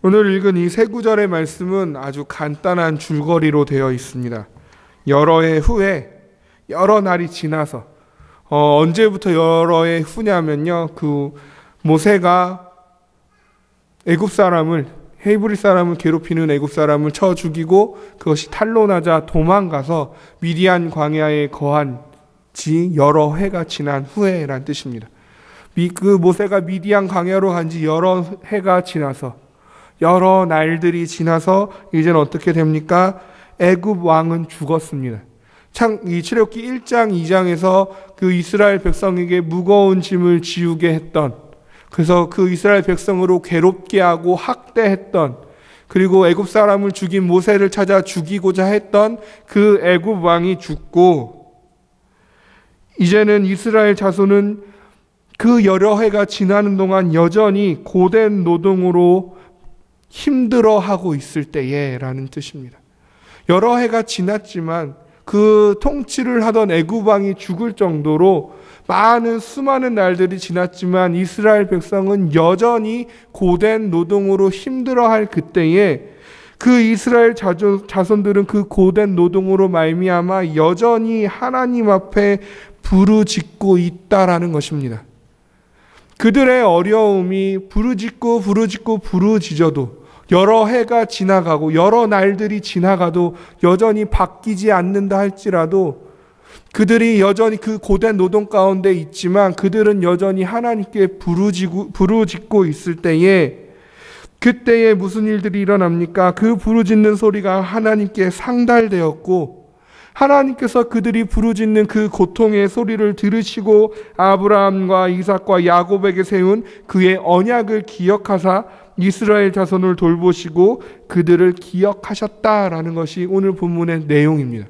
오늘 읽은 이 세 구절의 말씀은 아주 간단한 줄거리로 되어 있습니다. 여러 해 후에 여러 날이 지나서 언제부터 여러 해 후냐면요, 그 모세가 애굽 사람을, 헤브리 사람을 괴롭히는 애굽 사람을 쳐 죽이고 그것이 탄로나자 도망가서 미디안 광야에 거한 지 여러 해가 지난 후에란 뜻입니다. 그 모세가 미디안 광야로 간 지 여러 해가 지나서, 여러 날들이 지나서 이제는 어떻게 됩니까? 애굽 왕은 죽었습니다. 이 출애굽기 1장 2장에서 그 이스라엘 백성에게 무거운 짐을 지우게 했던, 그래서 그 이스라엘 백성으로 괴롭게 하고 학대했던, 그리고 애굽 사람을 죽인 모세를 찾아 죽이고자 했던 그 애굽 왕이 죽고, 이제는 이스라엘 자손은 그 여러 해가 지나는 동안 여전히 고된 노동으로 힘들어하고 있을 때에 라는 뜻입니다. 여러 해가 지났지만 그 통치를 하던 애굽 왕이 죽을 정도로 수많은 날들이 지났지만 이스라엘 백성은 여전히 고된 노동으로 힘들어할 그때에 그 이스라엘 자손들은 그 고된 노동으로 말미암아 여전히 하나님 앞에 부르짖고 있다라는 것입니다. 그들의 어려움이 부르짖어도 여러 해가 지나가고 여러 날들이 지나가도 여전히 바뀌지 않는다 할지라도, 그들이 여전히 그 고된 노동 가운데 있지만 그들은 여전히 하나님께 부르짖고 있을 때에, 그때에 무슨 일들이 일어납니까? 그 부르짖는 소리가 하나님께 상달되었고, 하나님께서 그들이 부르짖는 그 고통의 소리를 들으시고 아브라함과 이삭과 야곱에게 세운 그의 언약을 기억하사 이스라엘 자손을 돌보시고 그들을 기억하셨다라는 것이 오늘 본문의 내용입니다.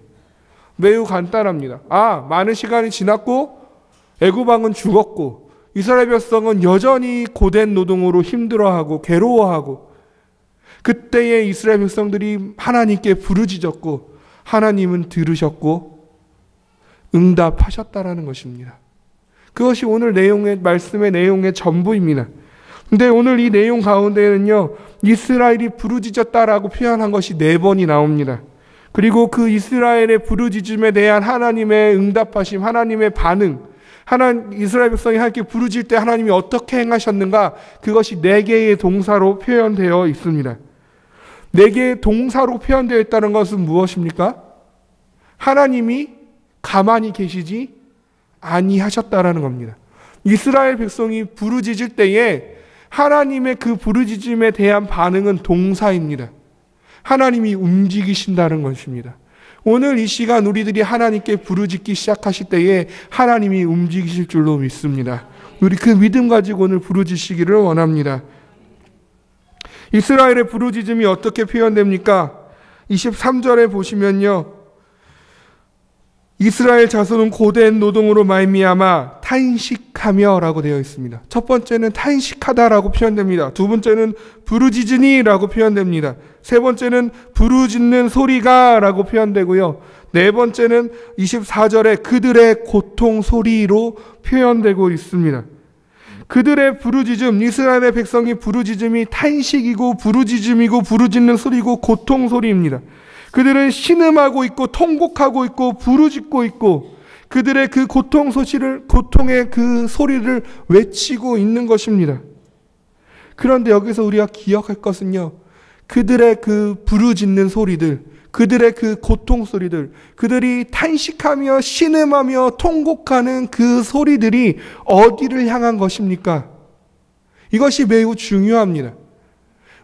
매우 간단합니다. 많은 시간이 지났고 애굽 왕은 죽었고 이스라엘 백성은 여전히 고된 노동으로 힘들어하고 괴로워하고, 그때에 이스라엘 백성들이 하나님께 부르짖었고 하나님은 들으셨고 응답하셨다라는 것입니다. 그것이 오늘 말씀의 내용의 전부입니다. 근데 오늘 이 내용 가운데는요, 이스라엘이 부르짖었다라고 표현한 것이 4번이 나옵니다. 그리고 그 이스라엘의 부르짖음에 대한 하나님의 응답하심, 하나님의 반응, 이스라엘 백성이 하나님께 부르짖을 때 하나님이 어떻게 행하셨는가, 그것이 4개의 동사로 표현되어 있습니다. 4개의 동사로 표현되어 있다는 것은 무엇입니까? 하나님이 가만히 계시지 아니하셨다라는 겁니다. 이스라엘 백성이 부르짖을 때에 하나님의 그 부르짖음에 대한 반응은 동사입니다. 하나님이 움직이신다는 것입니다. 오늘 이 시간 우리들이 하나님께 부르짖기 시작하실 때에 하나님이 움직이실 줄로 믿습니다. 우리 그 믿음 가지고 오늘 부르짖으시기를 원합니다. 이스라엘의 부르짖음이 어떻게 표현됩니까? 23절에 보시면요, 이스라엘 자손은 고된 노동으로 말미암아 탄식하며 라고 되어 있습니다. 첫 번째는 탄식하다라고 표현됩니다. 두 번째는 부르짖으니 라고 표현됩니다. 세 번째는 부르짖는 소리가 라고 표현되고요. 네 번째는 24절에 그들의 고통 소리로 표현되고 있습니다. 그들의 부르짖음, 이스라엘의 백성이 부르짖음이 탄식이고 부르짖음이고 부르짖는 소리고 고통 소리입니다. 그들은 신음하고 있고 통곡하고 있고 부르짖고 있고 그들의 그 고통의 그 소리를 외치고 있는 것입니다. 그런데 여기서 우리가 기억할 것은요, 그들의 그 부르짖는 소리들, 그들의 그 고통 소리들, 그들이 탄식하며 신음하며 통곡하는 그 소리들이 어디를 향한 것입니까? 이것이 매우 중요합니다.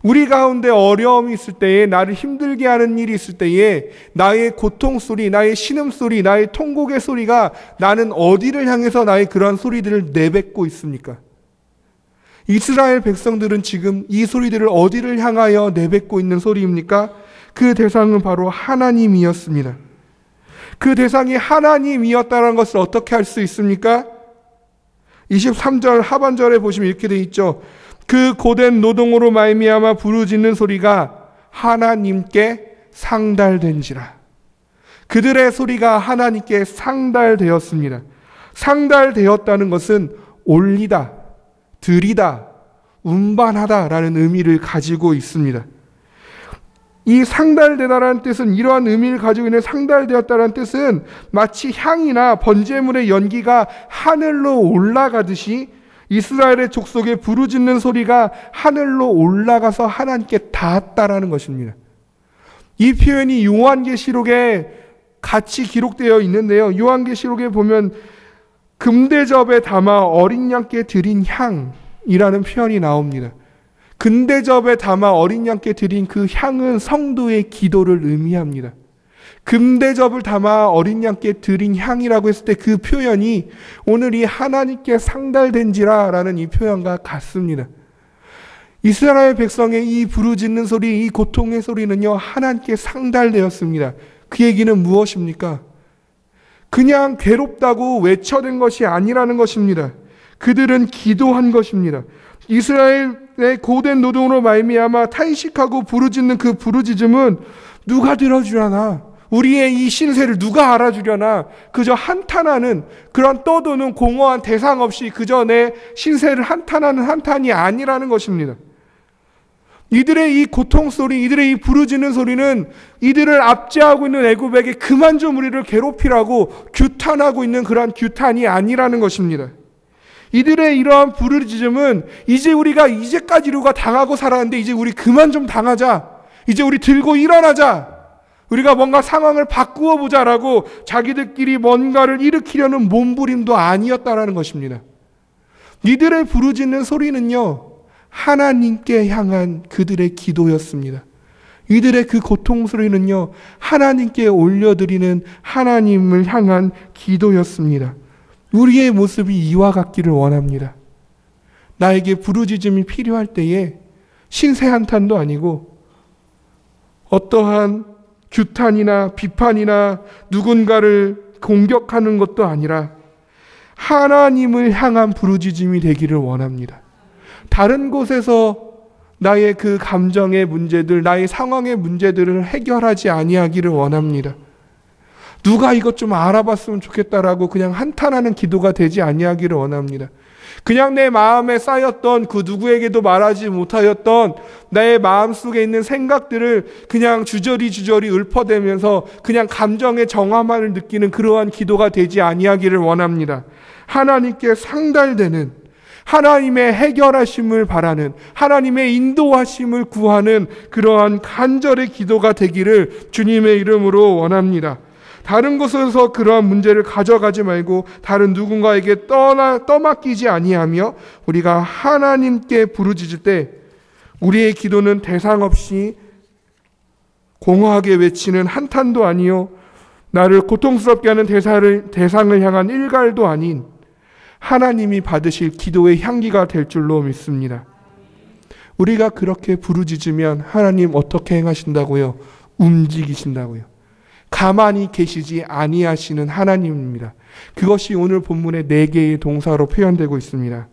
우리 가운데 어려움이 있을 때에, 나를 힘들게 하는 일이 있을 때에 나의 고통 소리, 나의 신음 소리, 나의 통곡의 소리가 나는 어디를 향해서 나의 그러한 소리들을 내뱉고 있습니까? 이스라엘 백성들은 지금 이 소리들을 어디를 향하여 내뱉고 있는 소리입니까? 그 대상은 바로 하나님이었습니다. 그 대상이 하나님이었다는 것을 어떻게 알 수 있습니까? 23절 하반절에 보시면 이렇게 되어 있죠. 그 고된 노동으로 말미암아 부르짖는 소리가 하나님께 상달된지라. 그들의 소리가 하나님께 상달되었습니다. 상달되었다는 것은 올리다, 드리다, 운반하다라는 의미를 가지고 있습니다. 이 상달되다라는 뜻은, 이러한 의미를 가지고 있는 상달되었다라는 뜻은 마치 향이나 번제물의 연기가 하늘로 올라가듯이 이스라엘의 족속에 부르짖는 소리가 하늘로 올라가서 하나님께 닿았다라는 것입니다. 이 표현이 요한계시록에 같이 기록되어 있는데요. 요한계시록에 보면 금대접에 담아 어린 양께 드린 향이라는 표현이 나옵니다. 금대접에 담아 어린 양께 드린 그 향은 성도의 기도를 의미합니다. 금대접을 담아 어린 양께 드린 향이라고 했을 때 그 표현이 오늘 이 하나님께 상달된지라 라는 이 표현과 같습니다. 이스라엘 백성의 이 부르짖는 소리, 이 고통의 소리는요, 하나님께 상달되었습니다. 그 얘기는 무엇입니까? 그냥 괴롭다고 외쳐댄 것이 아니라는 것입니다. 그들은 기도한 것입니다. 이스라엘의 고된 노동으로 말미암아 탄식하고 부르짖는 그 부르짖음은 누가 들어주려나? 우리의 이 신세를 누가 알아주려나? 그저 한탄하는, 그런 떠도는 공허한 대상 없이 그저 내 신세를 한탄하는 한탄이 아니라는 것입니다. 이들의 이 고통소리, 이들의 이 부르짖는 소리는 이들을 압제하고 있는 애굽에게 그만 좀 우리를 괴롭히라고 규탄하고 있는 그러한 규탄이 아니라는 것입니다. 이들의 이러한 부르짖음은 이제 우리가 이제까지 우리가 당하고 살았는데 이제 우리 그만 좀 당하자. 이제 우리 들고 일어나자. 우리가 뭔가 상황을 바꾸어 보자라고 자기들끼리 뭔가를 일으키려는 몸부림도 아니었다라는 것입니다. 이들의 부르짖는 소리는요, 하나님께 향한 그들의 기도였습니다. 이들의 그 고통 소리는요, 하나님께 올려드리는 하나님을 향한 기도였습니다. 우리의 모습이 이와 같기를 원합니다. 나에게 부르짖음이 필요할 때에 신세 한탄도 아니고 어떠한 규탄이나 비판이나 누군가를 공격하는 것도 아니라 하나님을 향한 부르짖음이 되기를 원합니다. 다른 곳에서 나의 그 감정의 문제들, 나의 상황의 문제들을 해결하지 아니하기를 원합니다. 누가 이것 좀 알아봤으면 좋겠다라고 그냥 한탄하는 기도가 되지 아니하기를 원합니다. 그냥 내 마음에 쌓였던 그 누구에게도 말하지 못하였던 나의 마음속에 있는 생각들을 그냥 주저리 읊어대면서 그냥 감정의 정화만을 느끼는 그러한 기도가 되지 아니하기를 원합니다. 하나님께 상달되는, 하나님의 해결하심을 바라는, 하나님의 인도하심을 구하는 그러한 간절의 기도가 되기를 주님의 이름으로 원합니다. 다른 곳에서 그러한 문제를 가져가지 말고 다른 누군가에게 떠맡기지 아니하며 우리가 하나님께 부르짖을 때 우리의 기도는 대상 없이 공허하게 외치는 한탄도 아니요, 나를 고통스럽게 하는 대상을 향한 일갈도 아닌 하나님이 받으실 기도의 향기가 될 줄로 믿습니다. 우리가 그렇게 부르짖으면 하나님 어떻게 행하신다고요? 움직이신다고요. 가만히 계시지 아니하시는 하나님입니다. 그것이 오늘 본문의 4개의 동사로 표현되고 있습니다.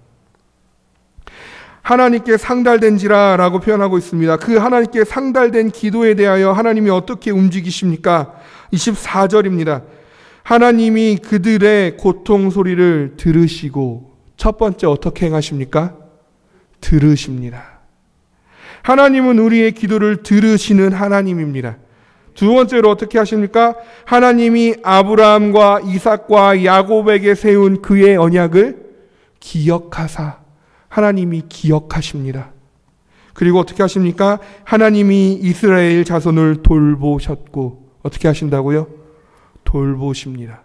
하나님께 상달된지라 라고 표현하고 있습니다. 그 하나님께 상달된 기도에 대하여 하나님이 어떻게 움직이십니까? 24절입니다. 하나님이 그들의 고통 소리를 들으시고, 첫 번째 어떻게 행하십니까? 들으십니다. 하나님은 우리의 기도를 들으시는 하나님입니다. 두 번째로 어떻게 하십니까? 하나님이 아브라함과 이삭과 야곱에게 세운 그의 언약을 기억하사, 하나님이 기억하십니다. 그리고 어떻게 하십니까? 하나님이 이스라엘 자손을 돌보셨고, 어떻게 하신다고요? 돌보십니다.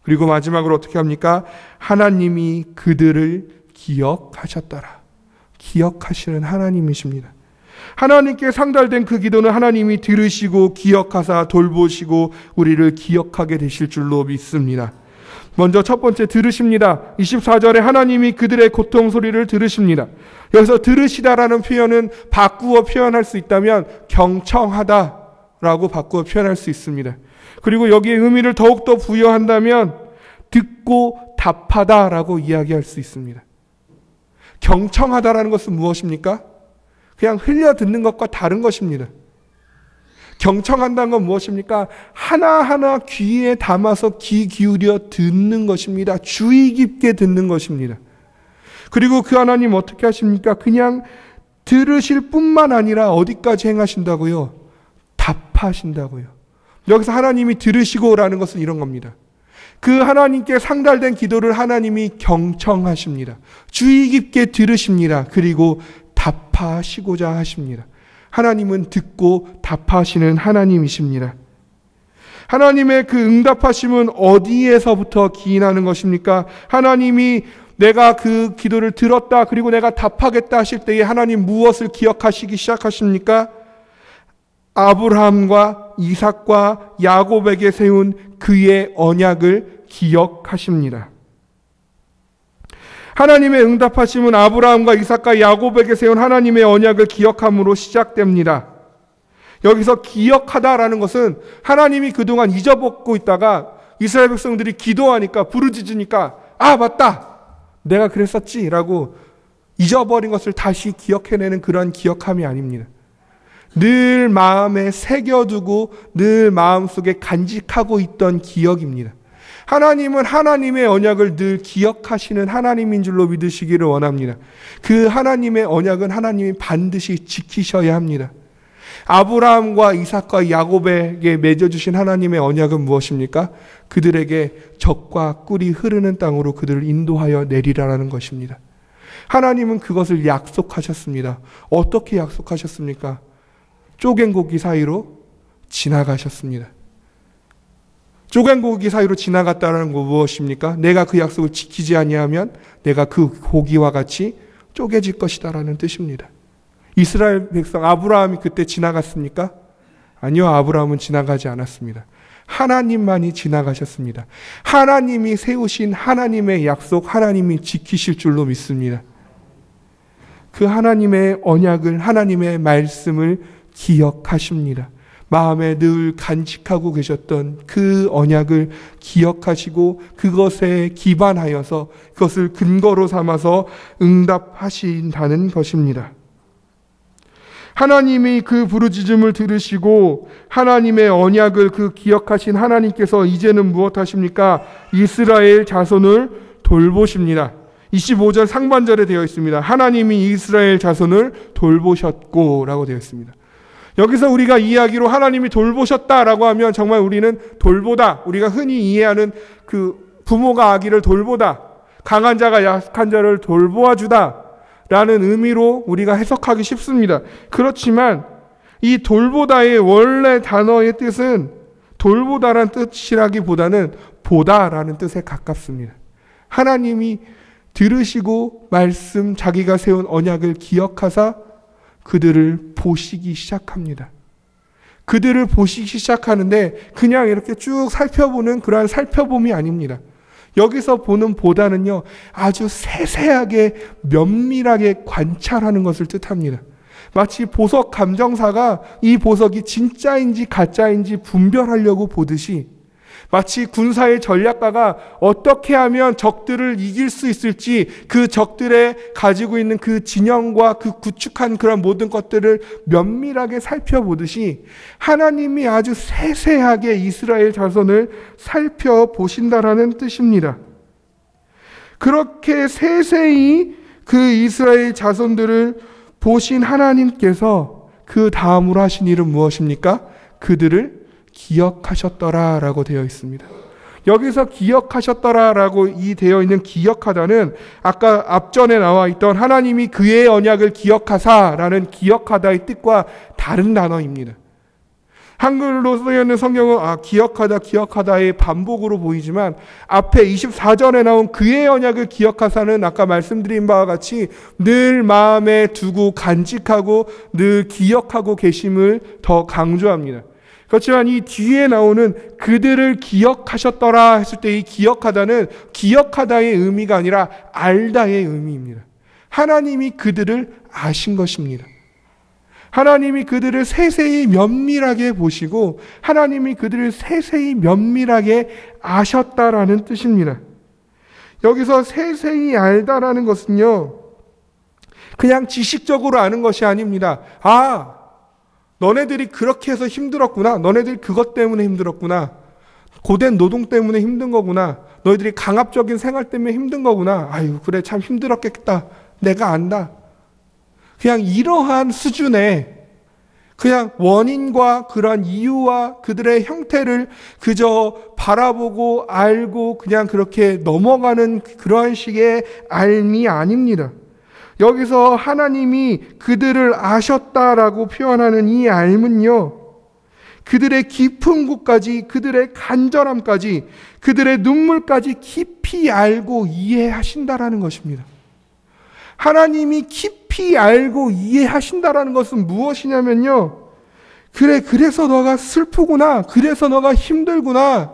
그리고 마지막으로 어떻게 합니까? 하나님이 그들을 기억하셨더라. 기억하시는 하나님이십니다. 하나님께 상달된 그 기도는 하나님이 들으시고 기억하사 돌보시고 우리를 기억하게 되실 줄로 믿습니다. 먼저 첫 번째 들으십니다. 24절에 하나님이 그들의 고통 소리를 들으십니다. 여기서 들으시다라는 표현은 바꾸어 표현할 수 있다면 경청하다라고 바꾸어 표현할 수 있습니다. 그리고 여기에 의미를 더욱더 부여한다면 듣고 답하다라고 이야기할 수 있습니다. 경청하다라는 것은 무엇입니까? 그냥 흘려 듣는 것과 다른 것입니다. 경청한다는 건 무엇입니까? 하나하나 귀에 담아서 귀 기울여 듣는 것입니다. 주의 깊게 듣는 것입니다. 그리고 그 하나님 어떻게 하십니까? 그냥 들으실 뿐만 아니라 어디까지 행하신다고요? 답하신다고요. 여기서 하나님이 들으시고라는 것은 이런 겁니다. 그 하나님께 상달된 기도를 하나님이 경청하십니다. 주의 깊게 들으십니다. 그리고 답하시고자 하십니다. 하나님은 듣고 답하시는 하나님이십니다. 하나님의 그 응답하심은 어디에서부터 기인하는 것입니까? 하나님이 내가 그 기도를 들었다, 그리고 내가 답하겠다 하실 때에 하나님 무엇을 기억하시기 시작하십니까? 아브라함과 이삭과 야곱에게 세운 그의 언약을 기억하십니다. 하나님의 응답하심은 아브라함과 이삭과 야곱에게 세운 하나님의 언약을 기억함으로 시작됩니다. 여기서 기억하다라는 것은 하나님이 그동안 잊어먹고 있다가 이스라엘 백성들이 기도하니까, 부르짖으니까, 아 맞다, 내가 그랬었지 라고 잊어버린 것을 다시 기억해내는 그런 기억함이 아닙니다. 늘 마음에 새겨두고 늘 마음속에 간직하고 있던 기억입니다. 하나님은 하나님의 언약을 늘 기억하시는 하나님인 줄로 믿으시기를 원합니다. 그 하나님의 언약은 하나님이 반드시 지키셔야 합니다. 아브라함과 이삭과 야곱에게 맺어주신 하나님의 언약은 무엇입니까? 그들에게 젖과 꿀이 흐르는 땅으로 그들을 인도하여 내리라라는 것입니다. 하나님은 그것을 약속하셨습니다. 어떻게 약속하셨습니까? 쪼갠 고기 사이로 지나가셨습니다. 쪼갠 고기 사이로 지나갔다는 거 무엇입니까? 내가 그 약속을 지키지 아니하면 내가 그 고기와 같이 쪼개질 것이다라는 뜻입니다. 이스라엘 백성 아브라함이 그때 지나갔습니까? 아니요, 아브라함은 지나가지 않았습니다. 하나님만이 지나가셨습니다. 하나님이 세우신 하나님의 약속, 하나님이 지키실 줄로 믿습니다. 그 하나님의 언약을, 하나님의 말씀을 기억하십니다. 마음에 늘 간직하고 계셨던 그 언약을 기억하시고 그것에 기반하여서 그것을 근거로 삼아서 응답하신다는 것입니다. 하나님이 그 부르짖음을 들으시고 하나님의 언약을 그 기억하신 하나님께서 이제는 무엇 하십니까? 이스라엘 자손을 돌보십니다. 25절 상반절에 되어 있습니다. 하나님이 이스라엘 자손을 돌보셨고 라고 되어 있습니다. 여기서 우리가 이야기로 하나님이 돌보셨다라고 하면 정말 우리는 돌보다, 우리가 흔히 이해하는 그 부모가 아기를 돌보다, 강한 자가 약한 자를 돌보아주다 라는 의미로 우리가 해석하기 쉽습니다. 그렇지만 이 돌보다의 원래 단어의 뜻은 돌보다라는 뜻이라기보다는 보다라는 뜻에 가깝습니다. 하나님이 들으시고 말씀, 자기가 세운 언약을 기억하사 그들을 보시기 시작합니다. 그들을 보시기 시작하는데 그냥 이렇게 쭉 살펴보는 그러한 살펴봄이 아닙니다. 여기서 보는 보다는요, 아주 세세하게 면밀하게 관찰하는 것을 뜻합니다. 마치 보석 감정사가 이 보석이 진짜인지 가짜인지 분별하려고 보듯이, 마치 군사의 전략가가 어떻게 하면 적들을 이길 수 있을지 그 적들의 가지고 있는 그 진영과 그 구축한 그런 모든 것들을 면밀하게 살펴보듯이 하나님이 아주 세세하게 이스라엘 자손을 살펴보신다라는 뜻입니다. 그렇게 세세히 그 이스라엘 자손들을 보신 하나님께서 그 다음으로 하신 일은 무엇입니까? 그들을 기억하셨더라라고 되어 있습니다. 여기서 기억하셨더라라고 이 되어 있는 기억하다는 아까 앞전에 나와 있던 하나님이 그의 언약을 기억하사라는 기억하다의 뜻과 다른 단어입니다. 한글로 쓰여 있는 성경은 기억하다, 기억하다의 반복으로 보이지만 앞에 24절에 나온 그의 언약을 기억하사는 아까 말씀드린 바와 같이 늘 마음에 두고 간직하고 늘 기억하고 계심을 더 강조합니다. 그렇지만 이 뒤에 나오는 그들을 기억하셨더라 했을 때 이 기억하다는 기억하다의 의미가 아니라 알다의 의미입니다. 하나님이 그들을 아신 것입니다. 하나님이 그들을 세세히 면밀하게 보시고 하나님이 그들을 세세히 면밀하게 아셨다라는 뜻입니다. 여기서 세세히 알다라는 것은요, 그냥 지식적으로 아는 것이 아닙니다. 너네들이 그렇게 해서 힘들었구나. 너네들이 그것 때문에 힘들었구나. 고된 노동 때문에 힘든 거구나. 너희들이 강압적인 생활 때문에 힘든 거구나. 아유, 그래, 참 힘들었겠다. 내가 안다. 그냥 이러한 수준의 그냥 원인과 그러한 이유와 그들의 형태를 그저 바라보고 알고 그냥 그렇게 넘어가는 그러한 식의 알미 아닙니다. 여기서 하나님이 그들을 아셨다라고 표현하는 이 알문요, 그들의 깊은 곳까지, 그들의 간절함까지, 그들의 눈물까지 깊이 알고 이해하신다라는 것입니다. 하나님이 깊이 알고 이해하신다라는 것은 무엇이냐면요, 그래, 그래서 너가 슬프구나, 그래서 너가 힘들구나,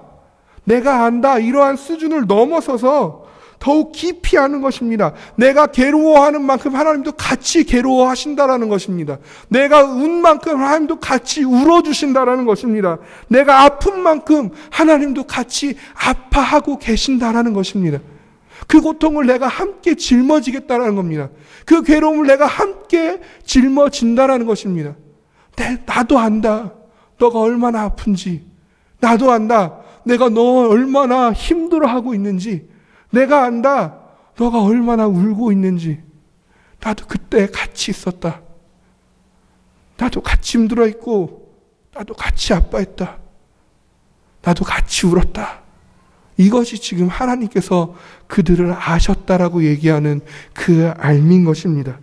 내가 안다, 이러한 수준을 넘어서서 더욱 깊이 아는 것입니다. 내가 괴로워하는 만큼 하나님도 같이 괴로워하신다라는 것입니다. 내가 운 만큼 하나님도 같이 울어주신다라는 것입니다. 내가 아픈 만큼 하나님도 같이 아파하고 계신다라는 것입니다. 그 고통을 내가 함께 짊어지겠다라는 겁니다. 그 괴로움을 내가 함께 짊어진다라는 것입니다. 나도 안다. 너가 얼마나 아픈지. 나도 안다. 내가 너 얼마나 힘들어하고 있는지. 내가 안다. 너가 얼마나 울고 있는지. 나도 그때 같이 있었다. 나도 같이 힘들어 있고, 나도 같이 아파했다. 나도 같이 울었다. 이것이 지금 하나님께서 그들을 아셨다라고 얘기하는 그 알민 것입니다.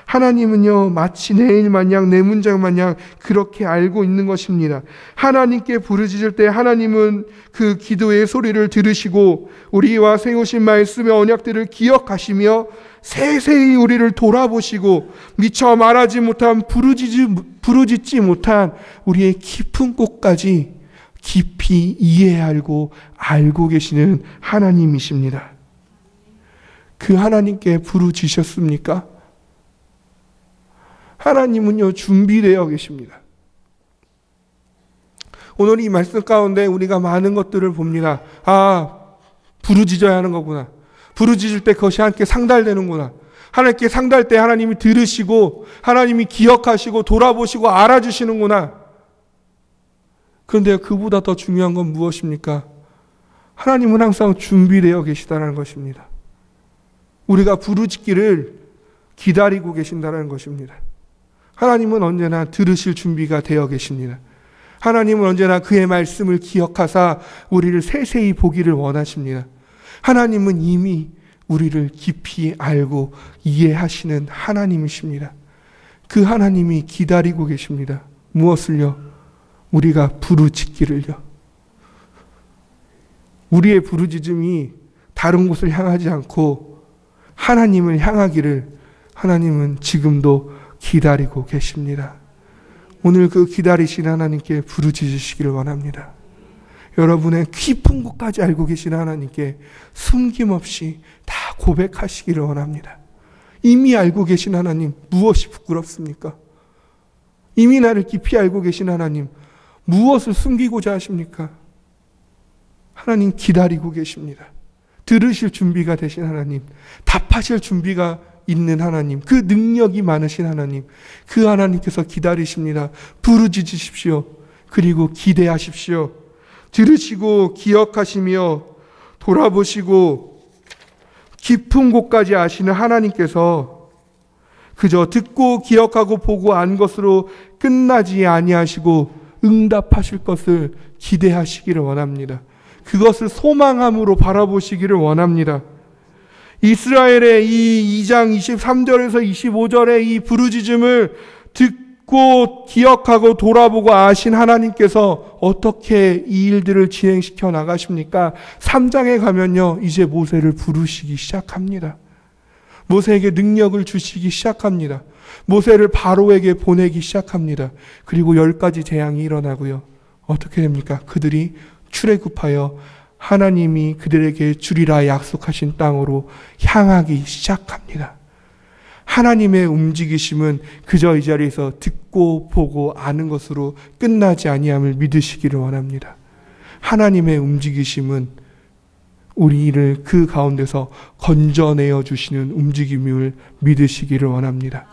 하나님은요, 마치 내 일 마냥, 내 문장 마냥 그렇게 알고 있는 것입니다. 하나님께 부르짖을 때 하나님은 그 기도의 소리를 들으시고 우리와 세우신 말씀의 언약들을 기억하시며 세세히 우리를 돌아보시고 미처 말하지 못한 부르짖지 못한 우리의 깊은 곳까지 깊이 이해하고 알고 계시는 하나님이십니다. 그 하나님께 부르짖으셨습니까? 하나님은요, 준비되어 계십니다. 오늘 이 말씀 가운데 우리가 많은 것들을 봅니다. 아, 부르짖어야 하는 거구나. 부르짖을 때 그것이 함께 상달되는구나. 하나님께 상달 때 하나님이 들으시고 하나님이 기억하시고 돌아보시고 알아주시는구나. 그런데 그보다 더 중요한 건 무엇입니까? 하나님은 항상 준비되어 계시다는 것입니다. 우리가 부르짖기를 기다리고 계신다는 것입니다. 하나님은 언제나 들으실 준비가 되어 계십니다. 하나님은 언제나 그의 말씀을 기억하사 우리를 세세히 보기를 원하십니다. 하나님은 이미 우리를 깊이 알고 이해하시는 하나님이십니다. 그 하나님이 기다리고 계십니다. 무엇을요? 우리가 부르짖기를요. 우리의 부르짖음이 다른 곳을 향하지 않고 하나님을 향하기를 하나님은 지금도 기다리고 계십니다. 오늘 그 기다리신 하나님께 부르짖으시기를 원합니다. 여러분의 깊은 곳까지 알고 계신 하나님께 숨김없이 다 고백하시기를 원합니다. 이미 알고 계신 하나님, 무엇이 부끄럽습니까? 이미 나를 깊이 알고 계신 하나님, 무엇을 숨기고자 하십니까? 하나님 기다리고 계십니다. 들으실 준비가 되신 하나님, 답하실 준비가 있는 하나님, 그 능력이 많으신 하나님, 그 하나님께서 기다리십니다. 부르짖으십시오. 그리고 기대하십시오. 들으시고 기억하시며 돌아보시고 깊은 곳까지 아시는 하나님께서 그저 듣고 기억하고 보고 안 것으로 끝나지 아니하시고 응답하실 것을 기대하시기를 원합니다. 그것을 소망함으로 바라보시기를 원합니다. 이스라엘의 이 2장 23절에서 25절의 이 부르짖음을 듣고 기억하고 돌아보고 아신 하나님께서 어떻게 이 일들을 진행시켜 나가십니까? 3장에 가면요, 이제 모세를 부르시기 시작합니다. 모세에게 능력을 주시기 시작합니다. 모세를 바로에게 보내기 시작합니다. 그리고 10가지 재앙이 일어나고요. 어떻게 됩니까? 그들이 출애굽하여 하나님이 그들에게 주리라 약속하신 땅으로 향하기 시작합니다. 하나님의 움직이심은 그저 이 자리에서 듣고 보고 아는 것으로 끝나지 아니함을 믿으시기를 원합니다. 하나님의 움직이심은 우리를 그 가운데서 건져내어 주시는 움직임을 믿으시기를 원합니다.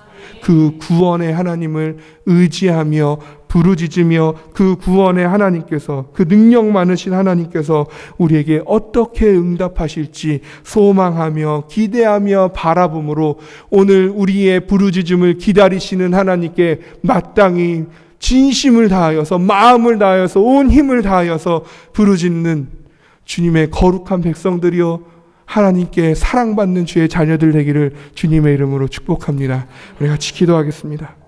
그 구원의 하나님을 의지하며 부르짖으며 그 구원의 하나님께서, 그 능력 많으신 하나님께서 우리에게 어떻게 응답하실지 소망하며 기대하며 바라봄으로 오늘 우리의 부르짖음을 기다리시는 하나님께 마땅히 진심을 다하여서, 마음을 다하여서, 온 힘을 다하여서 부르짖는 주님의 거룩한 백성들이여 하나님께 사랑받는 주의 자녀들 되기를 주님의 이름으로 축복합니다. 우리 같이 기도하겠습니다.